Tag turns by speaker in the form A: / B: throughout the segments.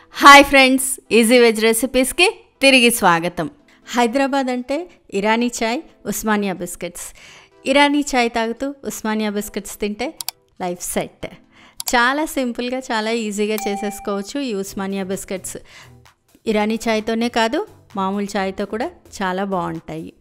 A: Hi friends, easy veg రెసిపీస్కి తిరిగి స్వాగతం. హైదరాబాద్ అంటే ఇరానీ చాయ్, ఉస్మానియా బిస్కెట్స్. ఇరానీ చాయ్ తాగుతూ ఉస్మానియా బిస్కెట్స్ తింటే లైఫ్ సెట్. చాలా సింపుల్గా, చాలా ఈజీగా చేసేసుకోవచ్చు ఈ ఉస్మానియా బిస్కెట్స్. ఇరానీ చాయ్తోనే కాదు, మామూలు చాయ్తో కూడా చాలా బాగుంటాయి.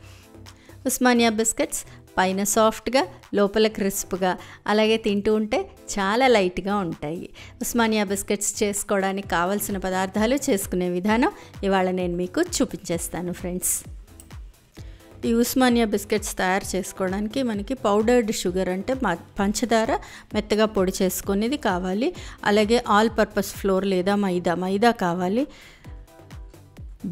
A: ఉస్మానియా బిస్కెట్స్ పైన సాఫ్ట్గా, లోపల క్రిస్ప్గా, అలాగే తింటూ ఉంటే చాలా లైట్గా ఉంటాయి. ఉస్మానియా బిస్కెట్స్ చేసుకోవడానికి కావలసిన పదార్థాలు, చేసుకునే విధానం ఇవాళ నేను మీకు చూపించేస్తాను ఫ్రెండ్స్. ఈ ఉస్మానియా బిస్కెట్స్ తయారు చేసుకోవడానికి మనకి పౌడర్డ్ షుగర్ అంటే పంచదార మెత్తగా పొడి చేసుకునేది కావాలి. అలాగే ఆల్ పర్పస్ ఫ్లోర్ లేదా మైదా కావాలి.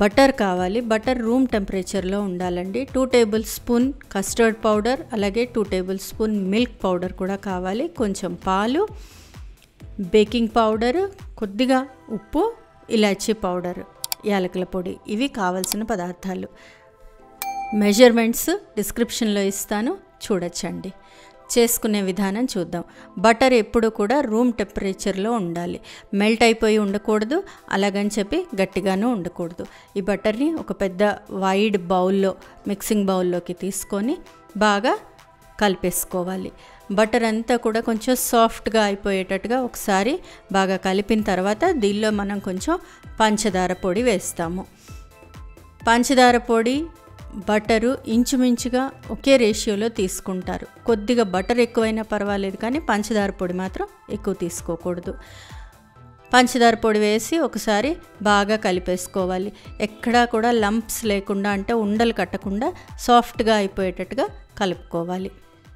A: బటర్ కావాలి. బటర్ రూమ్ టెంపరేచర్లో ఉండాలండి. 2 టేబుల్ స్పూన్ కస్టర్డ్ పౌడర్, అలాగే 2 టేబుల్ స్పూన్ మిల్క్ పౌడర్ కూడా కావాలి. కొంచెం పాలు, బేకింగ్ పౌడర్, కొద్దిగా ఉప్పు, ఇలాచీ పౌడర్, యాలకుల పొడి, ఇవి కావాల్సిన పదార్థాలు. మెజర్మెంట్స్ డిస్క్రిప్షన్లో ఇస్తాను, చూడొచ్చండి. చేసుకునే విధానం చూద్దాం. బటర్ ఎప్పుడు కూడా రూమ్ టెంపరేచర్లో ఉండాలి. మెల్ట్ అయిపోయి ఉండకూడదు, అలాగని చెప్పి గట్టిగానూ ఉండకూడదు. ఈ బటర్ని ఒక పెద్ద వైడ్ బౌల్లో, మిక్సింగ్ బౌల్లోకి తీసుకొని బాగా కలిపేసుకోవాలి. బటర్ అంతా కూడా కొంచెం సాఫ్ట్గా అయిపోయేటట్టుగా ఒకసారి బాగా కలిపిన తర్వాత దీనిలో మనం కొంచెం పంచదార పొడి వేస్తాము. పంచదార పొడి, బటరు ఇంచుమించుగా ఒకే రేషియోలో తీసుకుంటారు. కొద్దిగా బటర్ ఎక్కువైనా పర్వాలేదు, కానీ పంచదార పొడి మాత్రం ఎక్కువ తీసుకోకూడదు. పంచదార పొడి వేసి ఒకసారి బాగా కలిపేసుకోవాలి. ఎక్కడా కూడా లంప్స్ లేకుండా, అంటే ఉండలు కట్టకుండా సాఫ్ట్గా అయిపోయేటట్టుగా కలుపుకోవాలి.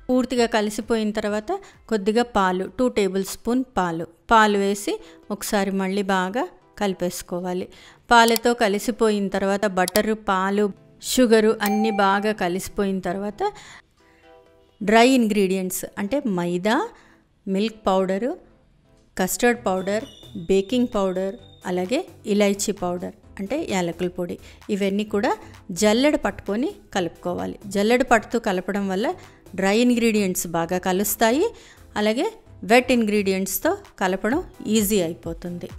A: పూర్తిగా కలిసిపోయిన తర్వాత కొద్దిగా పాలు, 2 టేబుల్ స్పూన్ పాలు వేసి ఒకసారి మళ్ళీ బాగా కలిపేసుకోవాలి. పాలతో కలిసిపోయిన తర్వాత బటరు, పాలు, షుగరు అన్నీ బాగా కలిసిపోయిన తర్వాత డ్రై ఇంగ్రీడియంట్స్ అంటే maida, milk powder, custard powder, baking powder, అలాగే ఇలైచీ పౌడర్ అంటే యాలకుల పొడి, ఇవన్నీ కూడా జల్లెడ పట్టుకొని కలుపుకోవాలి. జల్లెడ పట్టుతూ కలపడం వల్ల డ్రై ఇంగ్రీడియంట్స్ బాగా కలుస్తాయి. అలాగే వెట్ ఇంగ్రీడియంట్స్తో కలపడం ఈజీ అయిపోతుంది.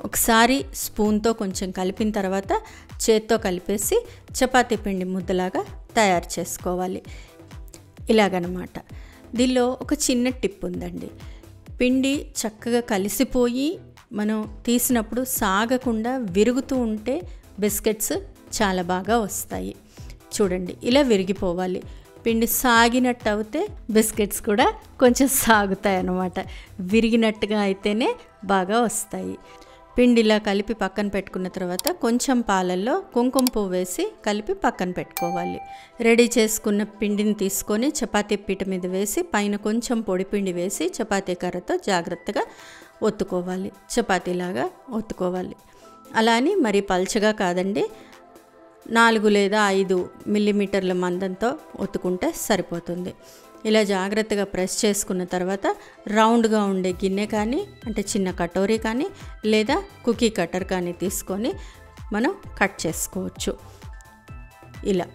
A: ఒకసారి స్పూన్తో కొంచెం కలిపిన తర్వాత చేత్తో కలిపేసి చపాతీ పిండి ముద్దలాగా తయారు చేసుకోవాలి. ఇలాగనమాట. దీనిలో ఒక చిన్న టిప్ ఉందండి. పిండి చక్కగా కలిసిపోయి మనం తీసినప్పుడు సాగకుండా విరుగుతూ ఉంటే బిస్కెట్స్ చాలా బాగా వస్తాయి. చూడండి, ఇలా విరిగిపోవాలి. పిండి సాగినట్టు అయితే బిస్కెట్స్ కూడా కొంచెం సాగుతాయి అన్నమాట. విరిగినట్టుగా అయితేనే బాగా వస్తాయి. పిండిలా కలిపి పక్కన పెట్టుకున్న తర్వాత కొంచెం పాలల్లో కుంకుమ పువ్వు వేసి కలిపి పక్కన పెట్టుకోవాలి. రెడీ చేసుకున్న పిండిని తీసుకొని చపాతీ పీట మీద వేసి పైన కొంచెం పొడి పిండి వేసి చపాతీ కర్రతో జాగ్రత్తగా ఒత్తుకోవాలి. చపాతీలాగా ఒత్తుకోవాలి. అలా అని మరీ పల్చగా కాదండి, 4 లేదా 5 మిల్లీమీటర్ల మందంతో ఒత్తుకుంటే సరిపోతుంది. ఇలా జాగ్రత్తగా ప్రెస్ చేసుకున్న తర్వాత రౌండ్గా ఉండే గిన్నె కానీ, అంటే చిన్న కటోరీ కానీ, లేదా కుకీ కటర్ కానీ తీసుకొని మనం కట్ చేసుకోవచ్చు. ఇలా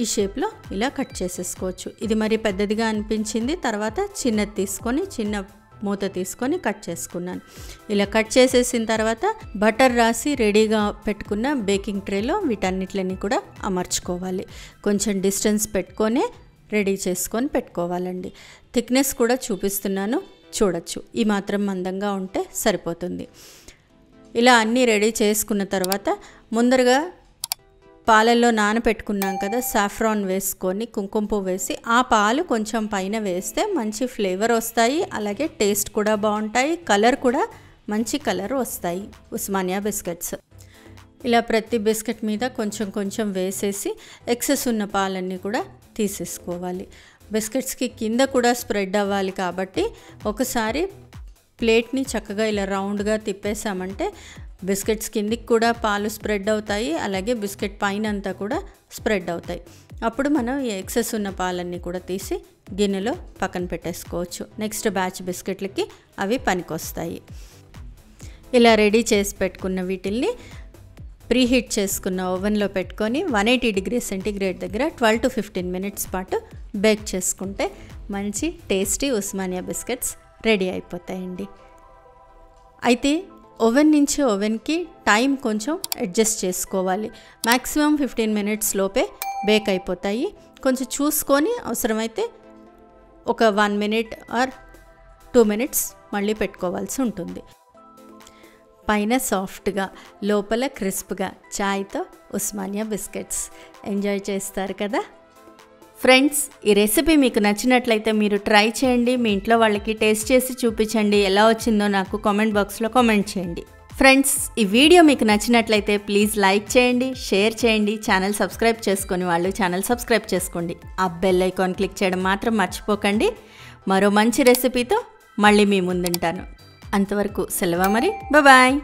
A: ఈ షేప్లో ఇలా కట్ చేసేసుకోవచ్చు. ఇది మరి పెద్దదిగా అనిపించింది, తర్వాత చిన్నది తీసుకొని, చిన్న మూత తీసుకొని కట్ చేసుకున్నాను. ఇలా కట్ చేసేసిన తర్వాత బటర్ రాసి రెడీగా పెట్టుకున్న బేకింగ్ ట్రేలో వీటన్నిటిని కూడా అమర్చుకోవాలి. కొంచెం డిస్టెన్స్ పెట్టుకొని రెడీ చేసుకొని పెట్టుకోవాలండి. థిక్నెస్ కూడా చూపిస్తున్నాను, చూడొచ్చు. ఈ మాత్రం మందంగా ఉంటే సరిపోతుంది. ఇలా అన్నీ రెడీ చేసుకున్న తర్వాత ముందరగా పాలల్లో నానబెట్టుకున్నాం కదా, సాఫ్రాన్ వేసుకొని కుంకుమ పువ్వు వేసి ఆ పాలు కొంచెం పైన వేస్తే మంచి ఫ్లేవర్ వస్తాయి. అలాగే టేస్ట్ కూడా బాగుంటాయి. కలర్ కూడా మంచి కలర్ వస్తాయి ఉస్మానియా బిస్కెట్స్. ఇలా ప్రతి బిస్కెట్ మీద కొంచెం కొంచెం వేసేసి ఎక్సెస్ ఉన్న పాలన్నీ కూడా తీసేసుకోవాలి. బిస్కెట్స్కి కింద కూడా స్ప్రెడ్ అవ్వాలి కాబట్టి ఒకసారి ప్లేట్ని చక్కగా ఇలా రౌండ్గా తిప్పేసామంటే బిస్కెట్స్ కిందికి కూడా పాలు స్ప్రెడ్ అవుతాయి. అలాగే బిస్కెట్ పైన అంతా కూడా స్ప్రెడ్ అవుతాయి. అప్పుడు మనం ఈ ఎక్సెస్ ఉన్న పాలన్నీ కూడా తీసి గిన్నెలో పక్కన పెట్టేసుకోవచ్చు. నెక్స్ట్ బ్యాచ్ బిస్కెట్లకి అవి పనికొస్తాయి. ఇలా రెడీ చేసి పెట్టుకున్న వీటిల్ని ప్రీహీట్ చేసుకున్న ఓవెన్లో పెట్టుకొని 180 డిగ్రీ సెంటీగ్రేడ్ దగ్గర 12 to 15 మినిట్స్ పాటు బేక్ చేసుకుంటే మంచి టేస్టీ ఉస్మానియా బిస్కెట్స్ రెడీ అయిపోతాయండి. అయితే ఓవెన్ నుంచి ఓవెన్కి టైం కొంచెం అడ్జస్ట్ చేసుకోవాలి. మ్యాక్సిమం 15 మినిట్స్ లోపే బేక్ అయిపోతాయి. కొంచెం చూసుకొని అవసరమైతే ఒక 1 మినిట్ ఆర్ 2 మినిట్స్ మళ్ళీ పెట్టుకోవాల్సి ఉంటుంది. పైన సాఫ్ట్గా లోపల క్రిస్ప్గా చాయ్తో ఉస్మానియా బిస్కెట్స్ ఎంజాయ్ చేస్తారు కదా. ఫ్రెండ్స్, ఈ రెసిపీ మీకు నచ్చినట్లయితే మీరు ట్రై చేయండి. మీ ఇంట్లో వాళ్ళకి టేస్ట్ చేసి చూపించండి. ఎలా వచ్చిందో నాకు కామెంట్ బాక్స్లో కామెంట్ చేయండి. ఫ్రెండ్స్, ఈ వీడియో మీకు నచ్చినట్లయితే ప్లీజ్ లైక్ చేయండి, షేర్ చేయండి. ఛానల్ సబ్స్క్రైబ్ చేసుకొని వాళ్ళు ఛానల్ సబ్స్క్రైబ్ చేసుకోండి. ఆ బెల్ ఐకాన్ క్లిక్ చేయడం మాత్రం మర్చిపోకండి. మరో మంచి రెసిపీతో మళ్ళీ మీ ముందుంటాను. అంతవరకు సెలవు మరి. బాయ్.